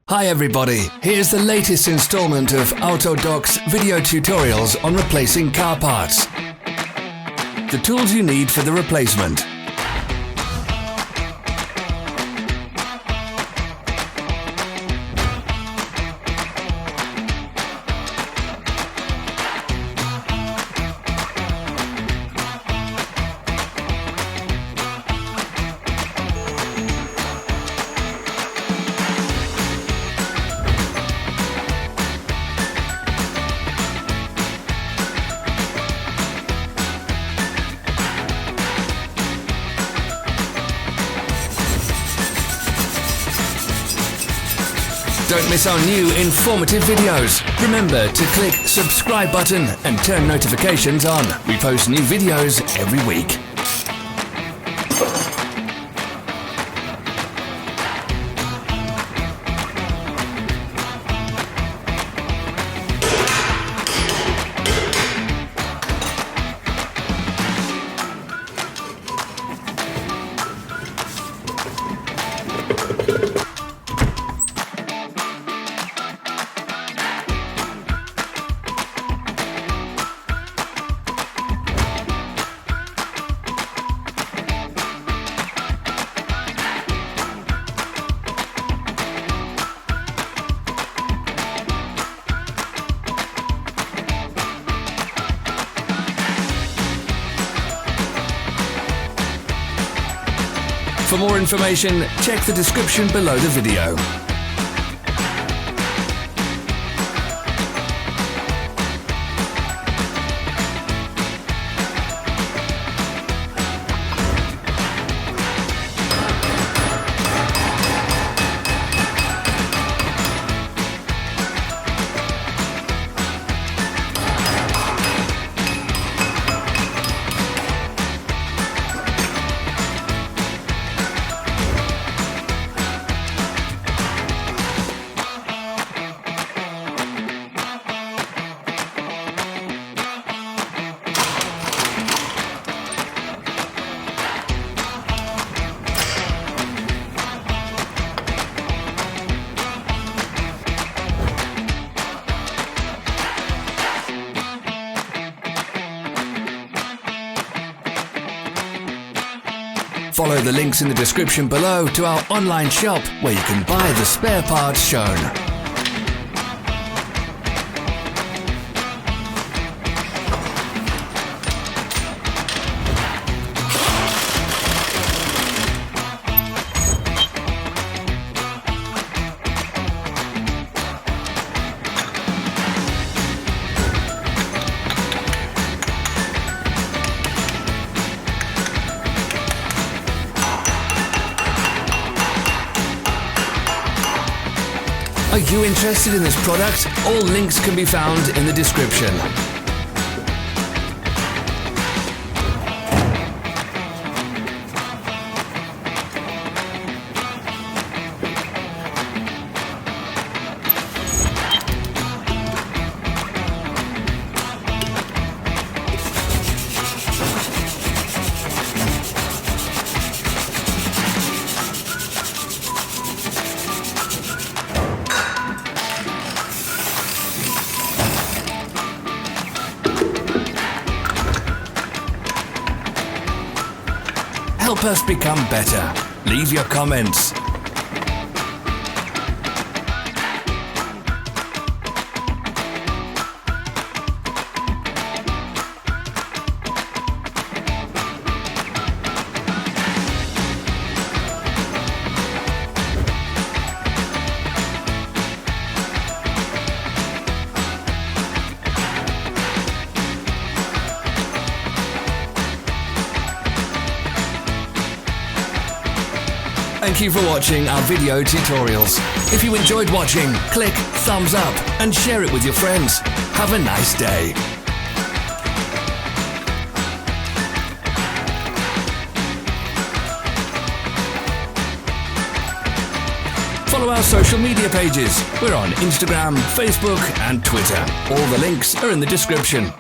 Hi everybody, here's the latest installment of Autodoc's video tutorials on replacing car parts. The tools you need for the replacement. Don't miss our new informative videos. Remember to click subscribe button and turn notifications on. We post new videos every week. For more information, check the description below the video. Follow the links in the description below to our online shop where you can buy the spare parts shown. Are you interested in this product? All links can be found in the description. Help us become better. Leave your comments. Thank you for watching our video tutorials. If you enjoyed watching, click thumbs up and share it with your friends. Have a nice day. Follow our social media pages. We're on Instagram, Facebook and Twitter. All the links are in the description.